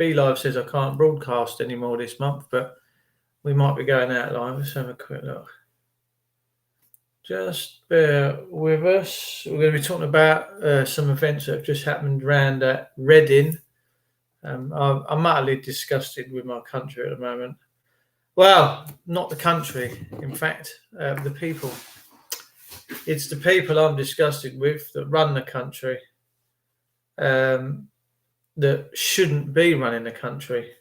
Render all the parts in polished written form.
BeLive says I can't broadcast anymore this month, but we might be going out live. Let's have a quick look. Just bear with us. We're going to be talking about some events that have just happened around Reading. I'm utterly disgusted with my country at the moment. Well, not the country, in fact, the people. It's the people I'm disgusted with that run the country, that shouldn't be running the country.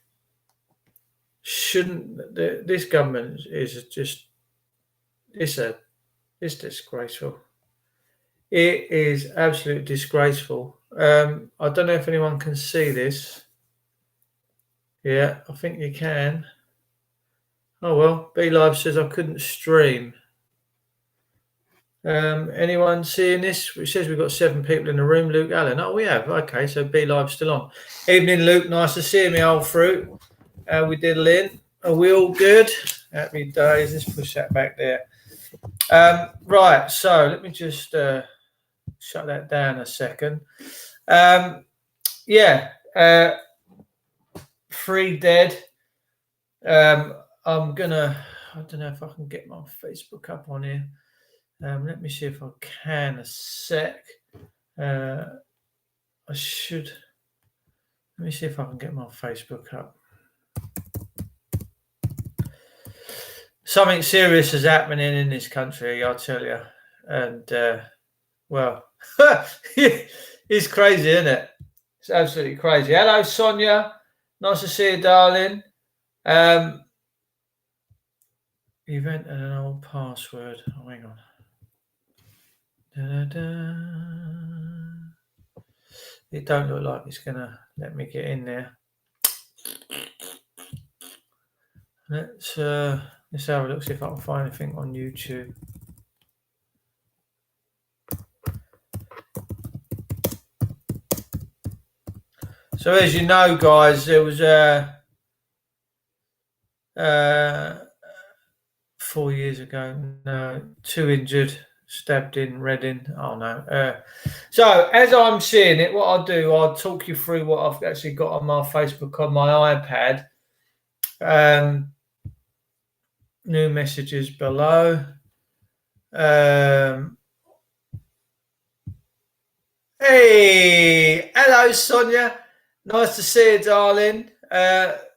This government is just, it's disgraceful. It is absolutely disgraceful. I don't know if anyone can see this. Yeah, I think you can. Oh well, BeLive says I couldn't stream. Anyone seeing this? It says we've got 7 people in the room. Luke Allen. Oh, we have. Okay, so BeLive's still on. Evening, Luke. Nice to see you, me old fruit. We diddling. Are we all good? Happy days. Let's push that back there. Right, so let me just shut that down a second. Free Dead. I'm gonna. I don't know if I can get my Facebook up on here. Let me see if I can a sec. I should. Let me see if I can get my Facebook up. Something serious is happening in this country, I'll tell you. And, well, it's crazy, isn't it? It's absolutely crazy. Hello, Sonia. Nice to see you, darling. Event and an old password. Oh, hang on. It don't look like it's going to let me get in there. Let's have a look, see if I can find anything on YouTube. So as you know, guys, there was 4 years ago, 2 injured, stabbed in Reading. Oh no. So as I'm seeing it, what I'll do, I'll talk you through what I've actually got on my Facebook on my iPad. New messages below. Hey, hello, Sonia. Nice to see you, darling.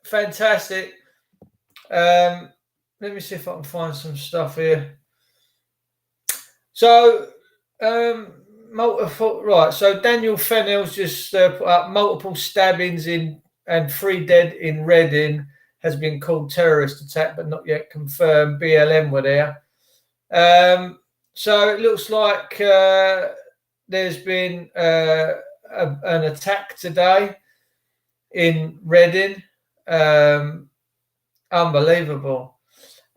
Fantastic. Let me see if I can find some stuff here. So, right. So Daniel Fennell's just put up multiple stabbings and 3 dead in Reading has been called terrorist attack, but not yet confirmed. BLM were there. So it looks like there's been an attack today in Reading. Unbelievable.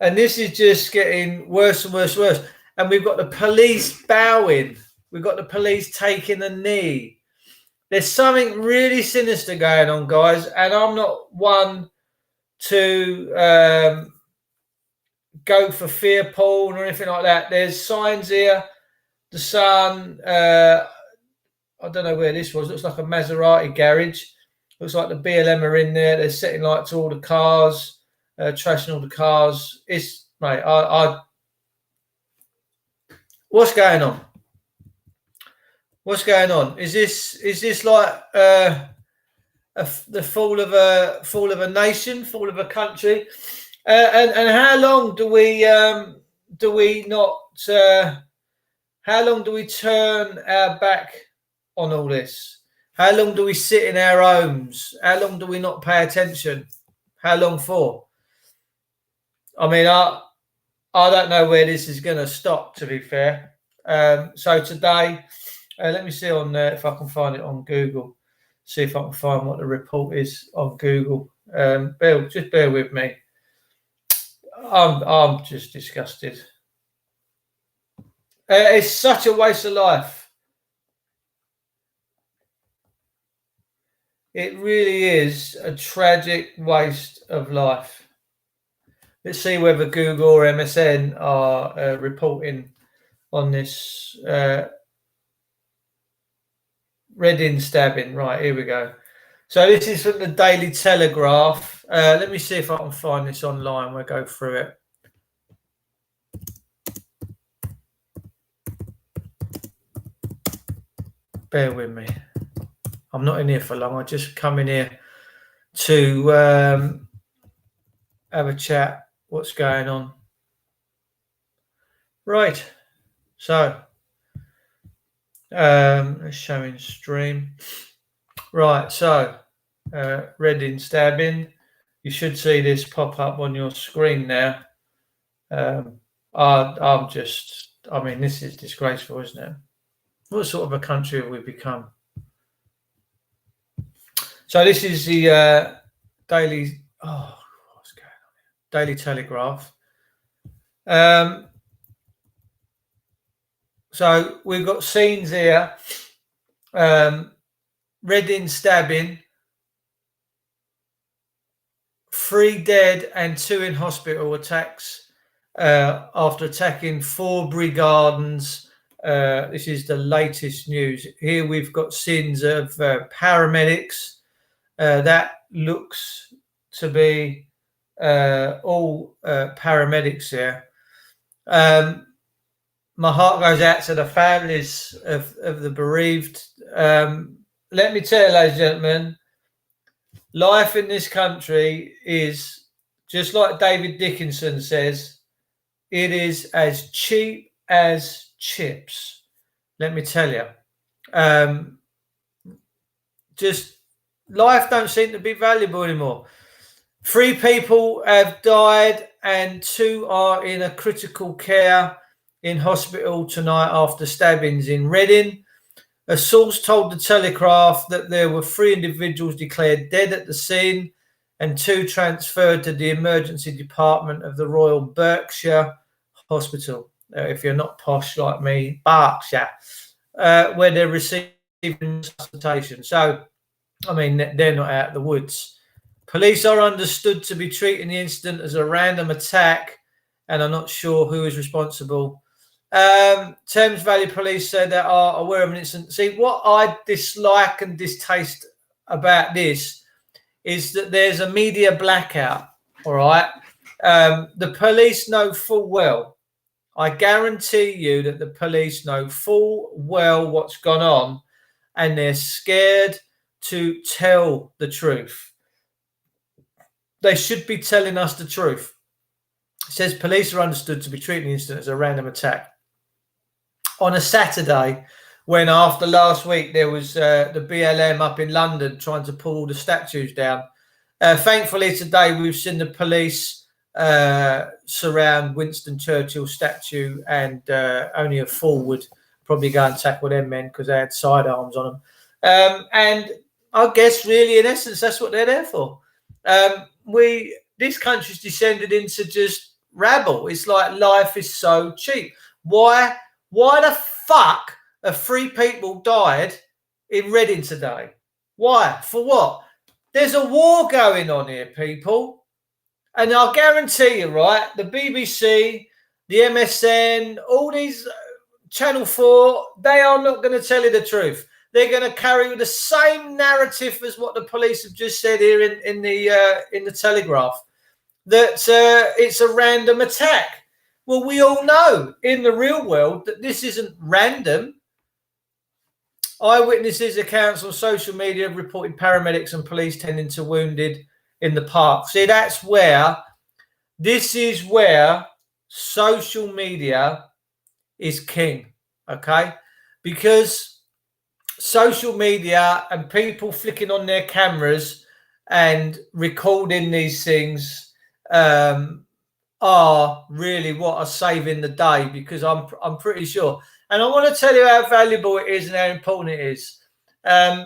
And this is just getting worse and worse and worse. And we've got the police bowing. We've got the police taking a knee. There's something really sinister going on, guys. And I'm not one to go for fear porn or anything like that. There's signs here. The Sun, I don't know where this was. Looks like a Maserati garage. Looks like the BLM are in there. They're setting light to all the cars, trashing all the cars. It's, mate, what's going on? What's going on? Is this like the fall of a nation, fall of a country? And how long do we how long do we turn our back on all this? How long do we sit in our homes? How long do we not pay attention? How long for? I mean, I don't know where this is going to stop, to be fair. So today, let me see on if I can find it on Google. See if I can find what the report is on Google. Just bear with me. I'm just disgusted. It's such a waste of life. It really is a tragic waste of life. Let's see whether Google or MSN are reporting on this Reading stabbing. Right, here we go. So this is from the Daily Telegraph. Let me see if I can find this online. We'll go through it. Bear with me. I'm not in here for long. I just come in here to have a chat. What's going on? Right. So, showing stream. Right. So, Reading stabbing. You should see this pop up on your screen now. I mean, this is disgraceful, isn't it? What sort of a country have we become? So this is the Daily. Oh, what's going on here? Daily Telegraph. So we've got scenes here. Reading stabbing. 3 dead and 2 in hospital attacks after attacking Forbury Gardens. This is the latest news. Here we've got scenes of paramedics. That looks to be all paramedics here. My heart goes out to the families of the bereaved. Let me tell you, ladies and gentlemen, life in this country is, just like David Dickinson says, it is as cheap as chips. Let me tell you. Just life don't seem to be valuable anymore. 3 people have died and 2 are in a critical care in hospital tonight after stabbings in Reading. A source told the Telegraph that there were 3 individuals declared dead at the scene and 2 transferred to the emergency department of the Royal Berkshire Hospital. If you're not posh like me, Berkshire, where they're receiving resuscitation. So, I mean, they're not out of the woods. Police are understood to be treating the incident as a random attack and are not sure who is responsible. Thames Valley Police said they are aware of an incident. See, what I dislike and distaste about this is that there's a media blackout, all right? The police know full well, I guarantee you that the police know full well what's gone on and they're scared to tell the truth. They should be telling us the truth. It says police are understood to be treating the incident as a random attack. On a Saturday, when after last week there was the BLM up in London trying to pull all the statues down. Thankfully today we've seen the police surround Winston Churchill statue and only a fool would probably go and tackle them men because they had sidearms on them. And I guess really in essence that's what they're there for. This country's descended into just rabble. It's like life is so cheap. Why the fuck have 3 people died in Reading today? Why? For what? There's a war going on here, people. And I'll guarantee you, right, the BBC, the MSN, all these Channel 4, they are not going to tell you the truth. They're going to carry the same narrative as what the police have just said here in the Telegraph, that it's a random attack. Well, we all know in the real world that this isn't random. Eyewitnesses accounts on social media have reported paramedics and police tending to wounded in the park. See, this is where social media is king, okay? Because social media and people flicking on their cameras and recording these things are really what are saving the day, because I'm pretty sure. And I want to tell you how valuable it is and how important it is.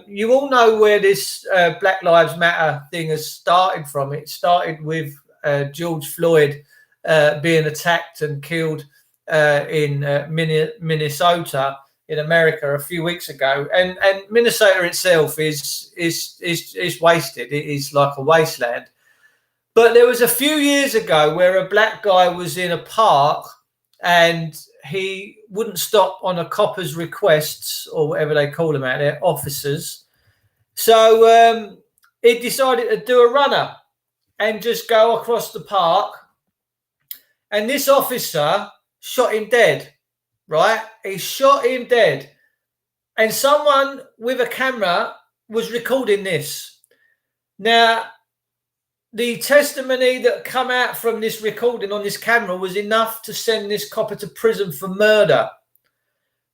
You all know where this Black Lives Matter thing has started from. It started with George Floyd being attacked and killed in Minnesota in America a few weeks ago. And Minnesota itself is wasted. It is like a wasteland. But there was a few years ago where a black guy was in a park and he wouldn't stop on a copper's requests, or whatever they call them out there, officers. So he decided to do a runner and just go across the park. And this officer shot him dead, right? He shot him dead. And someone with a camera was recording this. Now, the testimony that come out from this recording on this camera was enough to send this copper to prison for murder.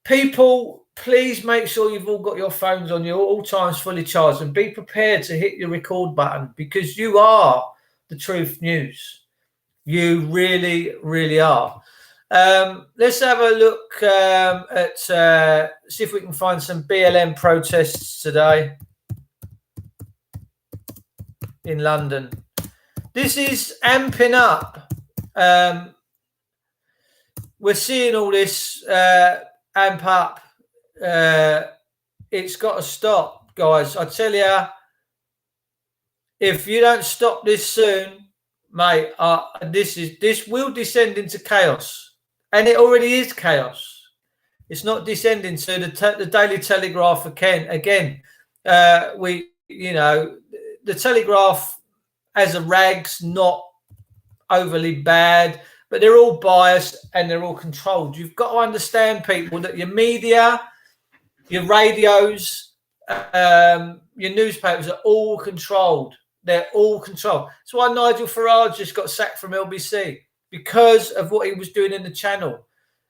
People, please make sure you've all got your phones on you at all times fully charged, and be prepared to hit your record button, because you are the truth news. You really, really are. Let's have a look at see if we can find some BLM protests today in London. This is amping up. We're seeing all this amp up. It's got to stop, guys. I tell you, if you don't stop this soon, mate, this will descend into chaos, and it already is chaos. It's not descending to the Daily Telegraph again. The Telegraph as a rag's not overly bad, but they're all biased and they're all controlled. You've got to understand, people, that your media, your radios, your newspapers are all controlled. They're all controlled. That's why Nigel Farage just got sacked from LBC, because of what he was doing in the channel,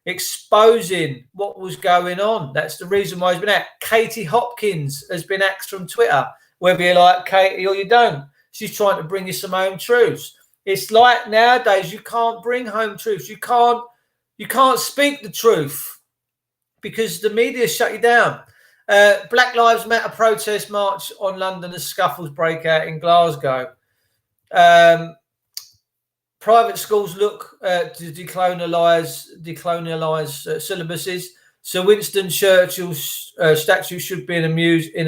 exposing what was going on. That's the reason why he's been out. Katie Hopkins has been axed from Twitter, whether you like Katie or you don't. She's trying to bring you some home truths. It's like nowadays you can't bring home truths. You can't speak the truth because the media shut you down. Black Lives Matter protest march on London as scuffles break out in Glasgow. Private schools look to decolonialise syllabuses. Sir Winston Churchill's statue should be in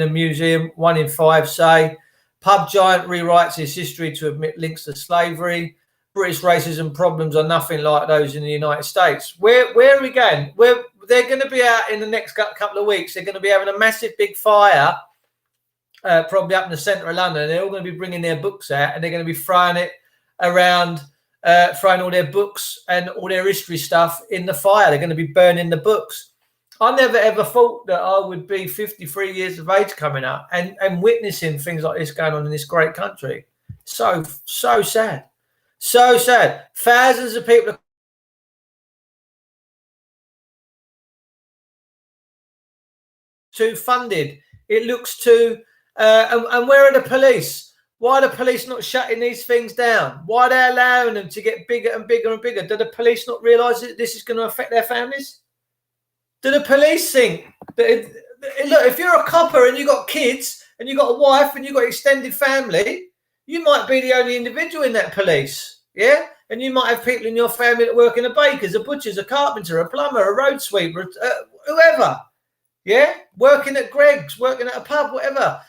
a museum. 1 in 5 say. Pub giant rewrites his history to admit links to slavery. British racism problems are nothing like those in the United States. Where are we going? They're going to be out in the next couple of weeks. They're going to be having a massive big fire, probably up in the centre of London. They're all going to be bringing their books out, and they're going to be throwing it around, throwing all their books and all their history stuff in the fire. They're going to be burning the books. I never ever thought that I would be 53 years of age coming up and witnessing things like this going on in this great country. So sad. So sad. Thousands of people too funded. It looks too and where are the police? Why are the police not shutting these things down? Why are they allowing them to get bigger and bigger and bigger? Do the police not realise that this is going to affect their families? Do the police think that look, if you're a copper and you've got kids and you've got a wife and you've got extended family, you might be the only individual in that police, yeah? And you might have people in your family that work in a baker's, a butcher's, a carpenter, a plumber, a road sweeper, whoever, yeah? Working at Greg's, working at a pub, whatever.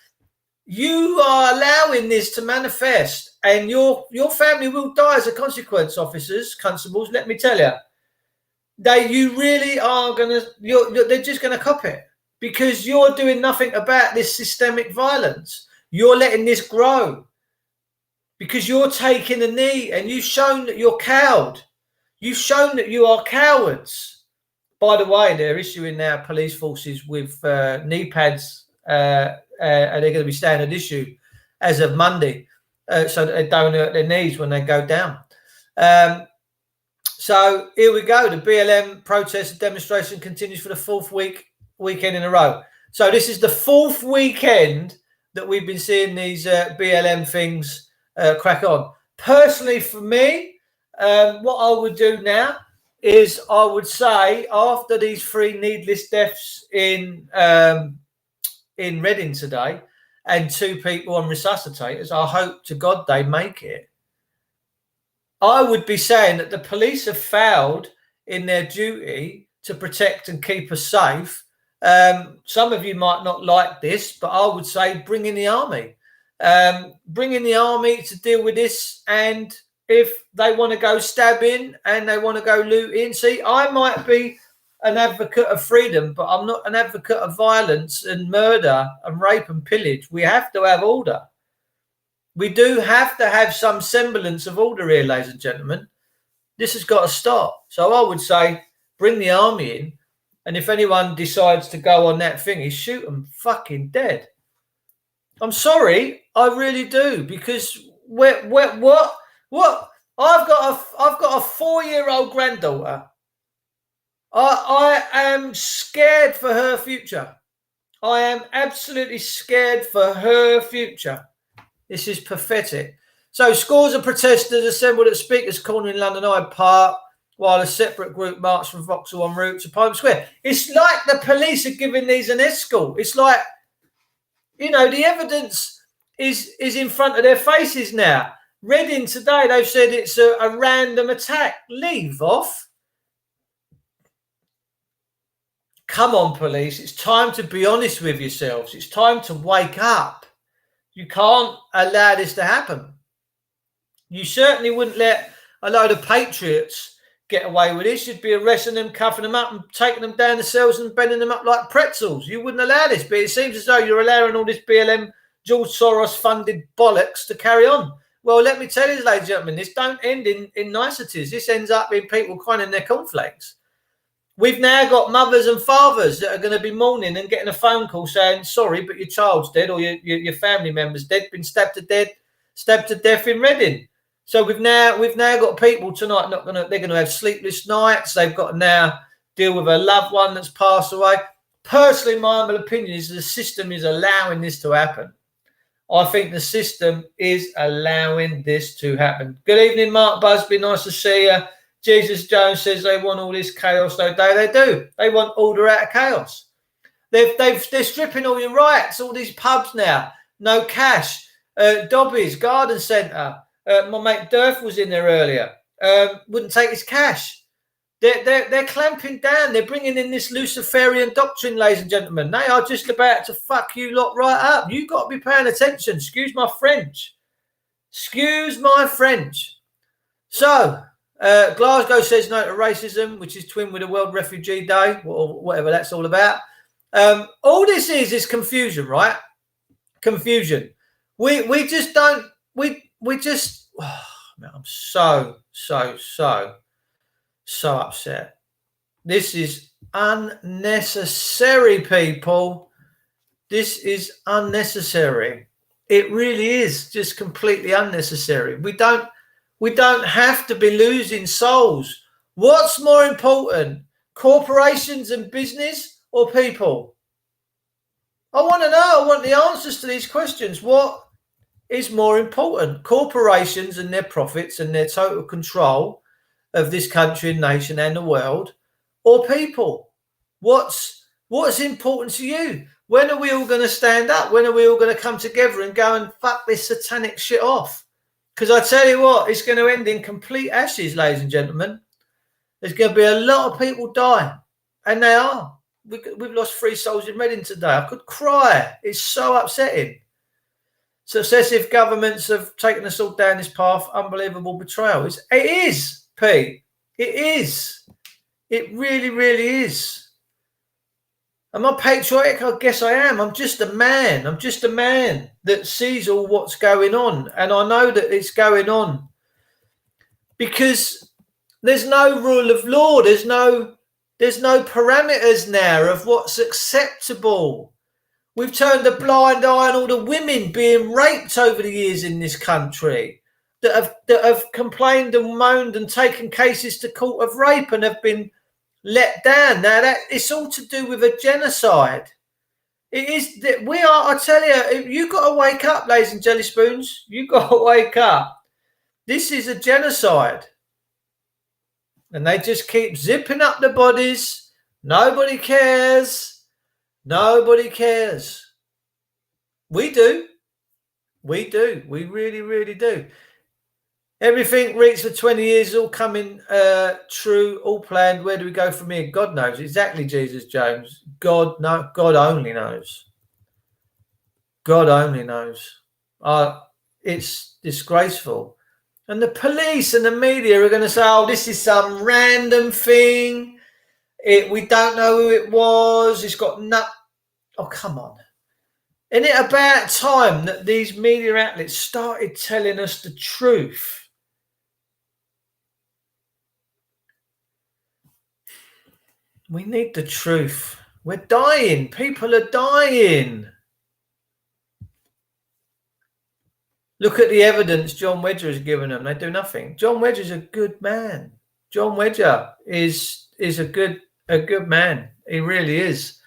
You are allowing this to manifest, and your family will die as a consequence, officers, constables, let me tell you. You really are they're just going to cop it, because you're doing nothing about this systemic violence. You're letting this grow because you're taking a knee, and you've shown that you're cowed. You've shown that you are cowards. By the way, they're issuing now police forces with knee pads, and they're going to be standard issue as of Monday, so that they don't hurt their knees when they go down. So here we go. The BLM protest and demonstration continues for the 4th weekend in a row. So this is the 4th weekend that we've been seeing these BLM things crack on. Personally, for me, what I would do now is I would say, after these 3 needless deaths in Reading today and 2 people on resuscitators, I hope to God they make it. I would be saying that the police have failed in their duty to protect and keep us safe. Some of you might not like this, but I would say bring in the army. Bring in the army to deal with this. And if they want to go stabbing and they want to go looting, see, I might be an advocate of freedom, but I'm not an advocate of violence and murder and rape and pillage. We have to have order. We do have to have some semblance of order here, ladies and gentlemen. This has got to stop. So I would say bring the army in, and if anyone decides to go on that thing, shoot them fucking dead. I'm sorry, I really do, because what? I've got a 4-year-old granddaughter. I am scared for her future. I am absolutely scared for her future. This is pathetic. So scores of protesters assembled at Speaker's Corner in London Hyde Park, while a separate group marched from Vauxhall en route to Parliament Square. It's like the police are giving these an escort. It's like, you know, the evidence is in front of their faces now. Reading today, they've said it's a random attack. Leave off. Come on, police. It's time to be honest with yourselves. It's time to wake up. You can't allow this to happen. You certainly wouldn't let a load of patriots get away with this. You'd be arresting them, cuffing them up and taking them down the cells and bending them up like pretzels. You wouldn't allow this, but it seems as though you're allowing all this BLM, George Soros funded bollocks to carry on. Well, let me tell you, ladies and gentlemen, this don't end in niceties. This ends up in people crying in their cornflakes. We've now got mothers and fathers that are going to be mourning and getting a phone call saying, sorry, but your child's dead or your family member's dead, been stabbed to death in Reading. So we've now got people tonight they're going to have sleepless nights. They've got to now deal with a loved one that's passed away. Personally, my humble opinion is the system is allowing this to happen. I think the system is allowing this to happen. Good evening, Mark Busby. Nice to see you. Jesus Jones says they want all this chaos. No day they do. They want order out of chaos. They're stripping all your rights. All these pubs now, no cash. Dobby's Garden Centre. My mate Durf was in there earlier. Wouldn't take his cash. They're clamping down. They're bringing in this Luciferian doctrine, ladies and gentlemen. They are just about to fuck you lot right up. You've got to be paying attention. Excuse my French. Excuse my French. So. Glasgow says no to racism, which is twin with the World Refugee Day, or whatever that's all about. All this is confusion, right? Confusion. We just don't. We just. Oh, man, I'm so upset. This is unnecessary, people. This is unnecessary. It really is just completely unnecessary. We don't have to be losing souls. What's more important, corporations and business or people? I want to know. I want the answers to these questions. What is more important, corporations and their profits and their total control of this country and nation and the world, or people? What's important to you? When are we all going to stand up? When are we all going to come together and go and fuck this satanic shit off? Because I tell you what, it's going to end in complete ashes, ladies and gentlemen. There's going to be a lot of people dying. And they are. We've lost 3 souls in Reading today. I could cry. It's so upsetting. Successive governments have taken us all down this path. Unbelievable betrayal. It is, P. It is. It really, really is. Am I patriotic? I guess I am. I'm just a man. I'm just a man that sees all what's going on. And I know that it's going on because there's no rule of law. There's no parameters now of what's acceptable. We've turned a blind eye on all the women being raped over the years in this country that have complained and moaned and taken cases to court of rape and have been let down. Now that it's all to do with a genocide. It is that we are. I tell you got to wake up, ladies and jelly spoons. You got to wake up. This is a genocide, and they just keep zipping up the bodies. Nobody cares. Nobody cares. We do. We do. We really, really do. Everything reached for 20 years is all coming true, all planned. Where do we go from here? God knows. Exactly, Jesus Jones. God only knows. God only knows. It's disgraceful. And the police and the media are going to say, oh, this is some random thing. We don't know who it was. It's got no... Oh, come on. Isn't it about time that these media outlets started telling us the truth? We need the truth. We're dying. People are dying. Look at the evidence John Wedger has given them. They do nothing. John Wedger's a good man. John Wedger is a good man. He really is.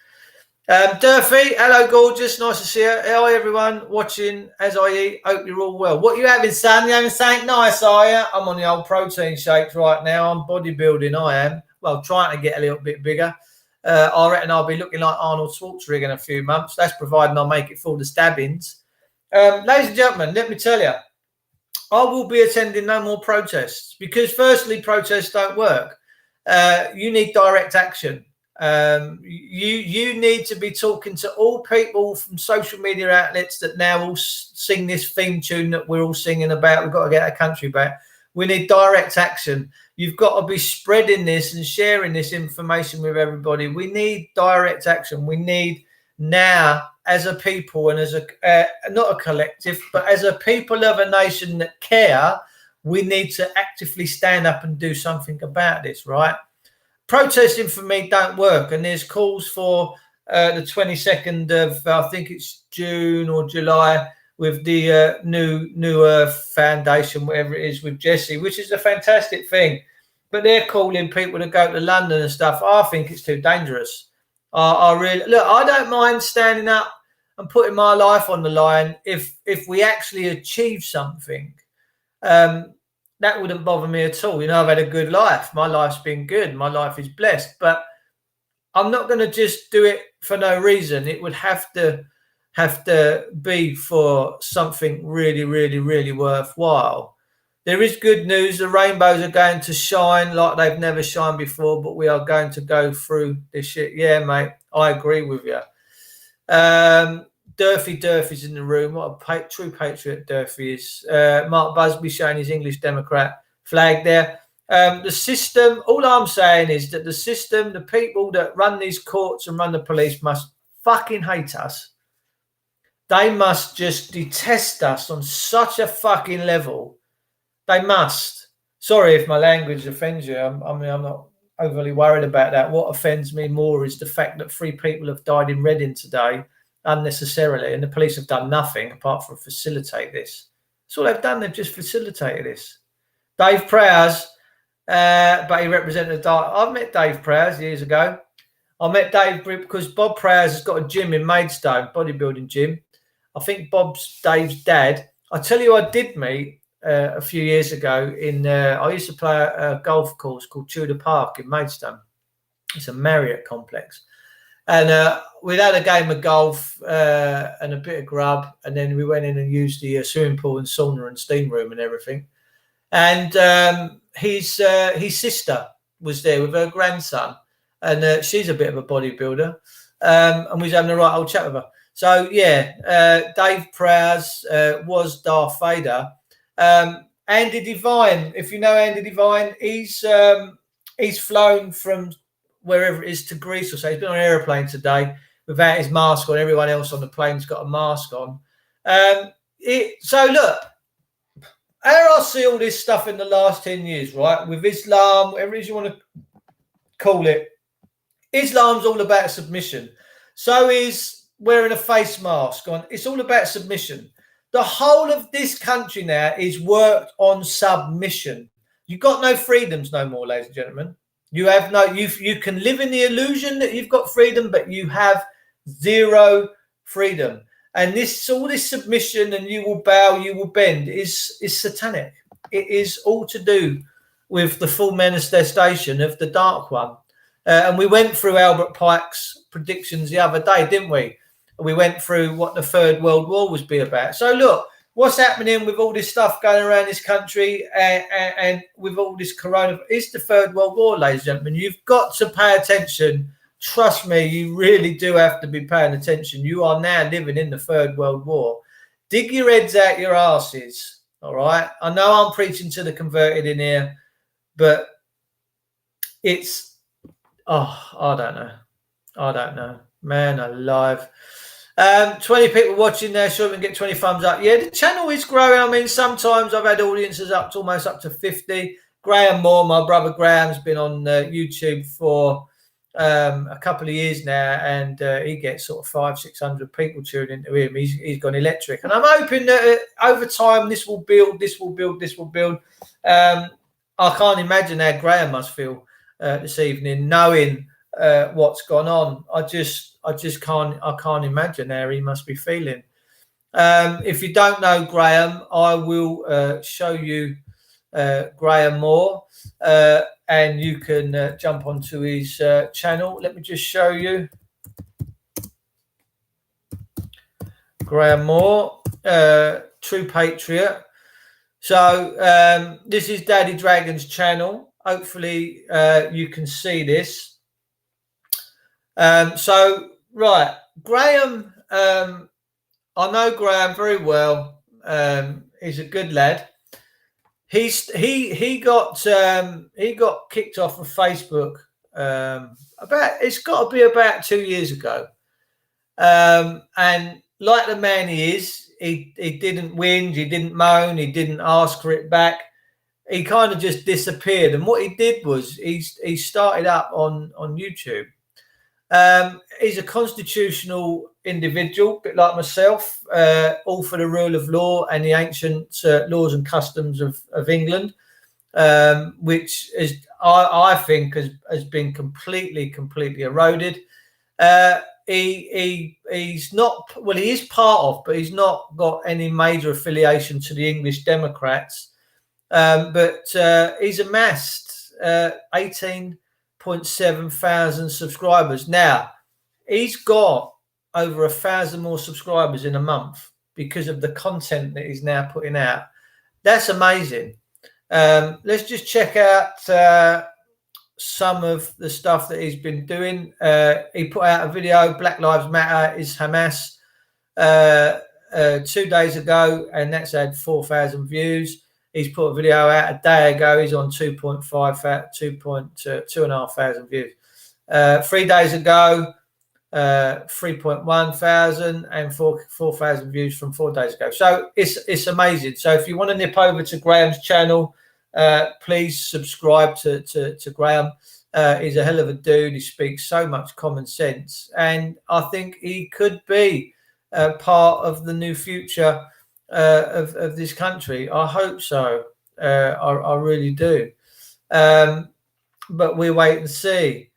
Durfee, hello, gorgeous. Nice to see you. Hi, everyone watching as I eat. Hope you're all well. What you having, son? You having something nice, are you? I'm on the old protein shakes right now. I'm bodybuilding, I am. Well, trying to get a little bit bigger. I reckon I'll be looking like Arnold Schwarzenegger in a few months. That's providing I make it for the stabbings. Ladies and gentlemen, let me tell you, I will be attending no more protests because, firstly, protests don't work. You need direct action. You need to be talking to all people from social media outlets that now all sing this theme tune that we're all singing about. We've got to get our country back. We need direct action. You've got to be spreading this and sharing this information with everybody. We need direct action. We need now, as a people and as a not a collective, but as a people of a nation that care, we need to actively stand up and do something about this, right? Protesting for me don't work, and there's calls for the 22nd of I think it's June or July with the New Earth Foundation, whatever it is, with Jesse, which is a fantastic thing. But they're calling people to go to London and stuff. I think it's too dangerous. I really look. I don't mind standing up and putting my life on the line if we actually achieve something. That wouldn't bother me at all. You know, I've had a good life. My life's been good. My life is blessed. But I'm not going to just do it for no reason. It would have to be for something really, really, really worthwhile. There is good news. The rainbows are going to shine like they've never shined before, but we are going to go through this shit. Yeah, mate, I agree with you. Durfee's in the room. What a true patriot Durfee is. Mark Busby showing his English Democrat flag there. The system, all I'm saying is that the system, the people that run these courts and run the police must fucking hate us. They must just detest us on such a fucking level. They must. Sorry if my language offends you. I'm not overly worried about that. What offends me more is the fact that 3 people have died in Reading today unnecessarily, and the police have done nothing apart from facilitate this. That's all they've done. They've just facilitated this. Dave Prowse, but he represented the dark. I've met Dave Prowse years ago. I met Dave because Bob Prowse has got a gym in Maidstone, bodybuilding gym. I think Bob's Dave's dad. I tell you, I did meet a few years ago I used to play a golf course called Tudor Park in Maidstone. It's a Marriott complex. And we'd had a game of golf and a bit of grub, and then we went in and used the swimming pool and sauna and steam room and everything. And his sister was there with her grandson, and she's a bit of a bodybuilder, and we was having a right old chat with her. So yeah, Dave Prowse was Darth Vader. Andy Devine, if you know Andy Devine, he's flown from wherever it is to Greece or so. He's been on an aeroplane today without his mask on. Everyone else on the plane's got a mask on. So look, how I see all this stuff in the last 10 years, right? With Islam, whatever it is you want to call it, Islam's all about submission. So is wearing a face mask on. It's all about submission. The whole of this country now is worked on submission. You've got no freedoms no more, ladies and gentlemen. You have no. You can live in the illusion that you've got freedom, but you have zero freedom. And all this submission and you will bow, you will bend is satanic. It is all to do with the full manifestation of the Dark One. And we went through Albert Pike's predictions the other day, didn't we? We went through what the Third World War was be about. So look, what's happening with all this stuff going around this country and with all this corona is the Third World War, ladies and gentlemen. You've got to pay attention. Trust me, you really do have to be paying attention. You are now living in the Third World War. Dig your heads out your asses, all right? I know I'm preaching to the converted in here, but it's, I don't know. Man alive. 20 people watching there, sure we can get 20 thumbs up. Yeah, the channel is growing. I mean, sometimes I've had audiences up to almost up to 50. Graham Moore, my brother Graham's been on YouTube for a couple of years now, and he gets sort of 500-600 people tuning into him. He's gone electric, and I'm hoping that over time this will build. I can't imagine how Graham must feel this evening, knowing what's gone on. I can't imagine how he must be feeling. If you don't know Graham, I will show you Graham Moore, and you can jump onto his channel. Let me just show you Graham Moore, True Patriot. So this is Daddy Dragon's channel. Hopefully you can see this. So right, Graham, I know Graham very well. He's a good lad. He got kicked off of Facebook it's got to be about 2 years ago. And like the man he is, he didn't whinge, he didn't moan, he didn't ask for it back. He kind of just disappeared. And what he did was he started up on YouTube. He's a constitutional individual, a bit like myself, all for the rule of law and the ancient laws and customs of England, which is, I think, has been completely eroded. He's not, well, he is part of, but he's not got any major affiliation to the English Democrats. But he's amassed 18.7 thousand subscribers. Now, he's got over 1,000 more subscribers in a month because of the content that he's now putting out. That's amazing. Let's just check out some of the stuff that he's been doing. He put out a video, Black Lives Matter is Hamas, 2 days ago, and that's had 4,000 views. He's put a video out a day ago. He's on 2,500 views. 3 days ago, 3.1 thousand, and 4,000 views from 4 days ago. So it's amazing. So if you want to nip over to Graham's channel, please subscribe to Graham. He's a hell of a dude. He speaks so much common sense, and I think he could be part of the new future of this country. I hope so. I really do. But we'll wait and see.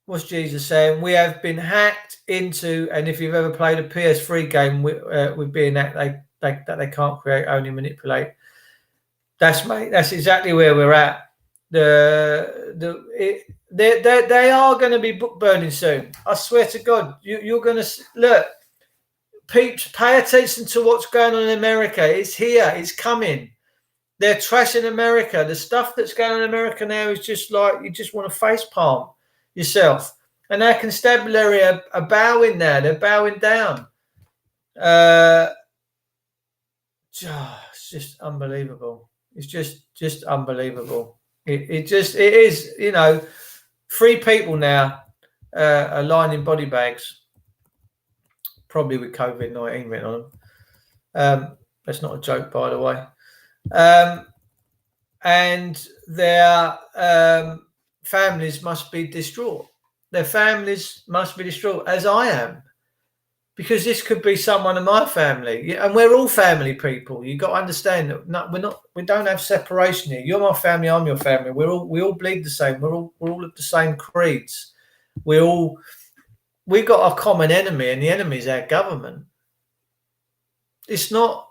What's Jesus saying? We have been hacked into, and if you've ever played a PS3 game with being hacked, that they can't create, only manipulate. That's exactly where we're at. They are going to be book burning soon. I swear to God, you're going to look. Peeps, pay attention to what's going on in America. It's here. It's coming. They're trashing America. The stuff that's going on in America now is just like you just want to facepalm yourself. And our constabulary are bowing now. They're bowing down. It's just unbelievable. It's just unbelievable. It is, you know, 3 people now are lying in body bags, probably with COVID-19 written on them. That's not a joke, by the way. And their families must be distraught. Their families must be distraught, as I am, because this could be someone in my family, and we're all family people. You got to understand that we don't have separation here. You're my family, I'm your family. We all bleed the same. We're all of the same creeds. We got a common enemy, and the enemy is our government. It's not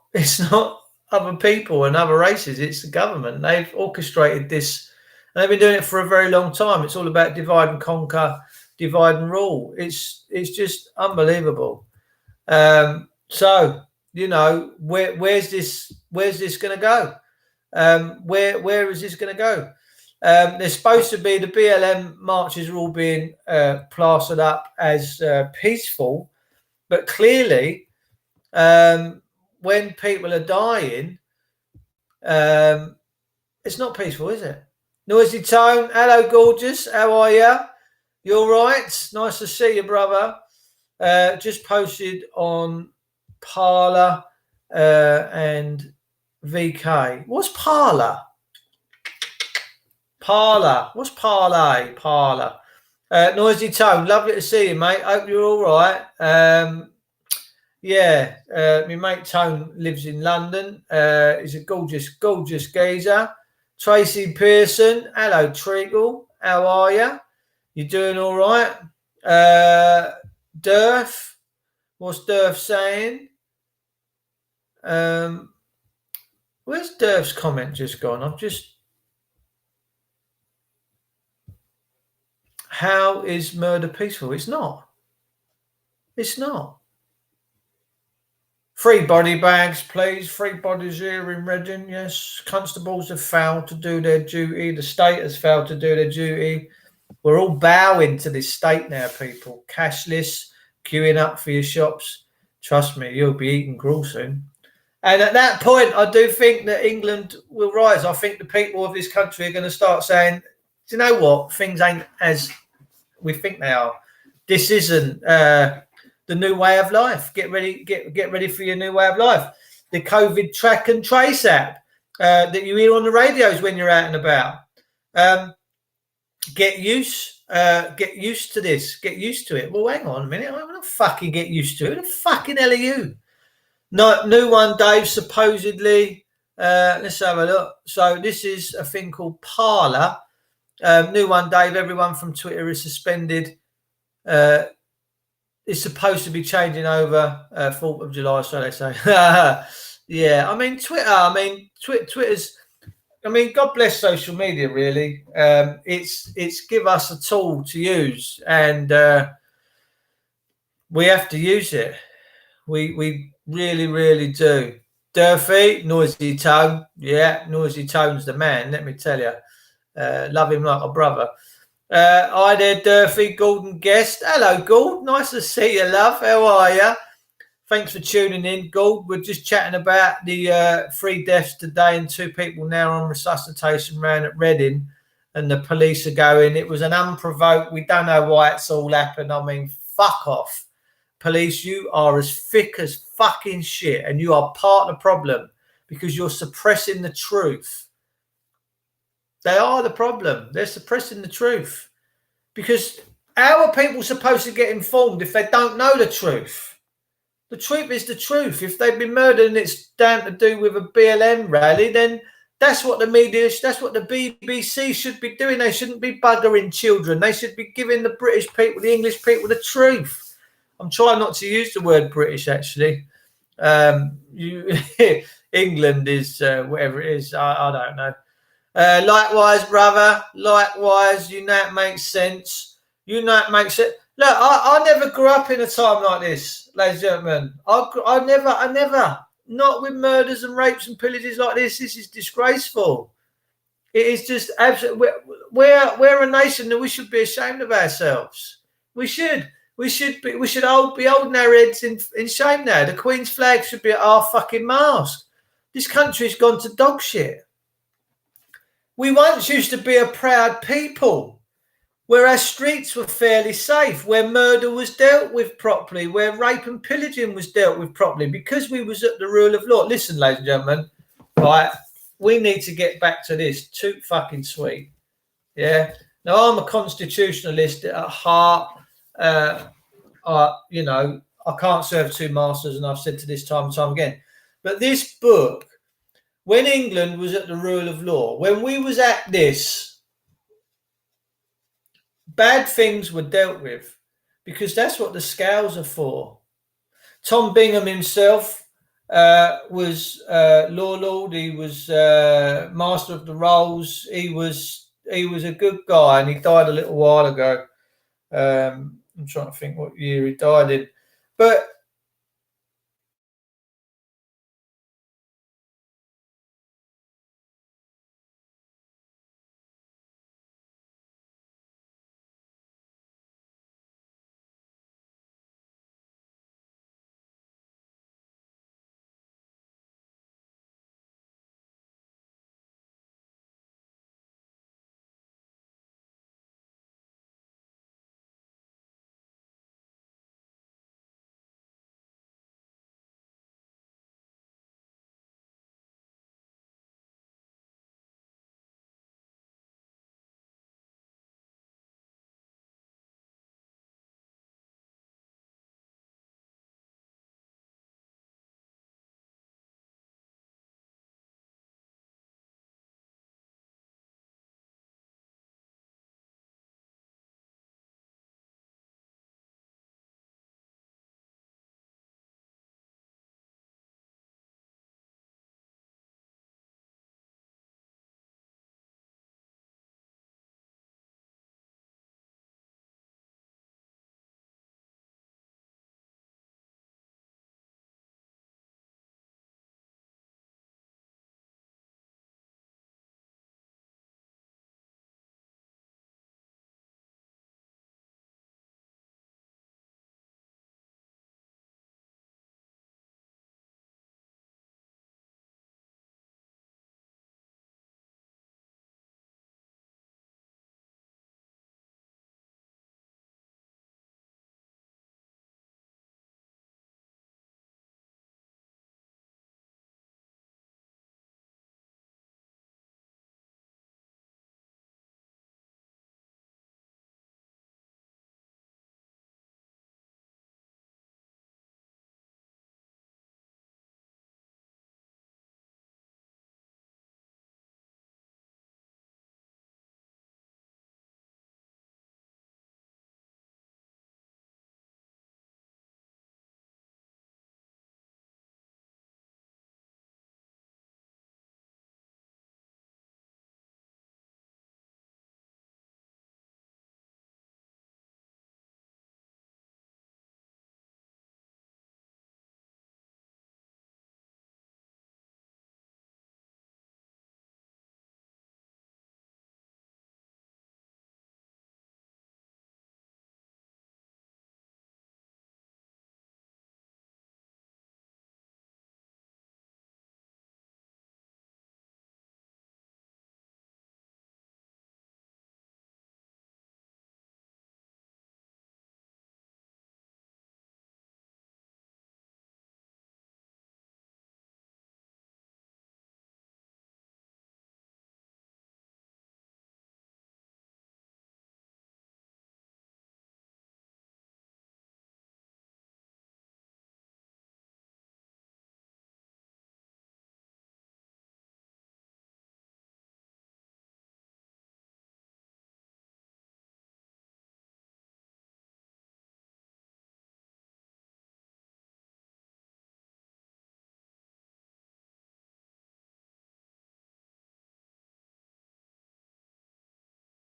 other people and other races. It's the government. They've orchestrated this, and they've been doing it for a very long time. It's all about divide and conquer, divide and rule. It's just unbelievable. So, you know, where's this going to go? Where is this going to go? There's supposed to be, the BLM marches are all being plastered up as peaceful, but clearly, when people are dying, it's not peaceful, is it? Noisy Tone, hello, gorgeous. How are you? You all right? Nice to see you, brother. Just posted on Parler and VK. What's Parler? Parler. What's parlay? Parler. Noisy Tone. Lovely to see you, mate. Hope you're all right. Yeah, my mate Tone lives in London. He's a gorgeous, gorgeous geezer. Tracy Pearson. Hello, Treacle. How are you? You doing all right? Durf. What's Durf saying? Where's Durf's comment just gone? I've just... How is murder peaceful? It's not. It's not. Free body bags, please. Free bodies here in Reading, yes. Constables have failed to do their duty. The state has failed to do their duty. We're all bowing to this state now, people. Cashless, queuing up for your shops. Trust me, you'll be eating gruel soon. And at that point, I do think that England will rise. I think the people of this country are going to start saying, do you know what? Things ain't as we think they are. This isn't the new way of life. Get ready for your new way of life. The COVID track and trace app that you hear on the radios when you're out and about. Get used to this. Get used to it. Well, hang on a minute. I'm not fucking get used to it. Who the fucking hell are you? No, new one, Dave, supposedly. Let's have a look. So this is a thing called Parler. New one, Dave. Everyone from Twitter is suspended. It's supposed to be changing over 4th of July, so they say. Yeah, I mean, Twitter. Twitter's... I mean, God bless social media, really. It's give us a tool to use, and we have to use it. We really, really do. Durfee, Noisy Tone. Yeah, Noisy Tone's the man, let me tell you. Love him like a brother. Hi there, Durfee. Gordon Guest. Hello, Gord. Nice to see you, love. How are you? Thanks for tuning in, Gord. We're just chatting about the 3 deaths today and 2 people now on resuscitation round at Reading, and the police are going, it was an unprovoked, we don't know why it's all happened. I mean, fuck off. Police, you are as thick as fucking shit, and you are part of the problem because you're suppressing the truth. They are the problem. They're suppressing the truth. Because how are people supposed to get informed if they don't know the truth? The truth is the truth. If they've been murdered and it's down to do with a BLM rally, then that's what the media, that's what the BBC should be doing. They shouldn't be buggering children. They should be giving the British people, the English people, the truth. I'm trying not to use the word British, actually. England is whatever it is. I don't know. Likewise, brother. Likewise, you know it makes sense. You know it makes it. Look, I never grew up in a time like this, ladies and gentlemen. I never. Not with murders and rapes and pillages like this. This is disgraceful. It is just absolutely. We're a nation that we should be ashamed of ourselves. We should. We should all be holding our heads in shame now. The Queen's flag should be at our fucking mast. This country's gone to dog shit. We once used to be a proud people, where our streets were fairly safe, where murder was dealt with properly, where rape and pillaging was dealt with properly, because we was at the rule of law. Listen, ladies and gentlemen, right? We need to get back to this. Too fucking sweet. Yeah. Now, I'm a constitutionalist at heart. You know, I can't serve 2 masters, and I've said to this time and time again. But this book, when England was at the rule of law, when we was at this, bad things were dealt with, because that's what the scales are for. Tom Bingham himself was law lord. He was master of the rolls. He was a good guy, and he died a little while ago. I'm trying to think what year he died in. But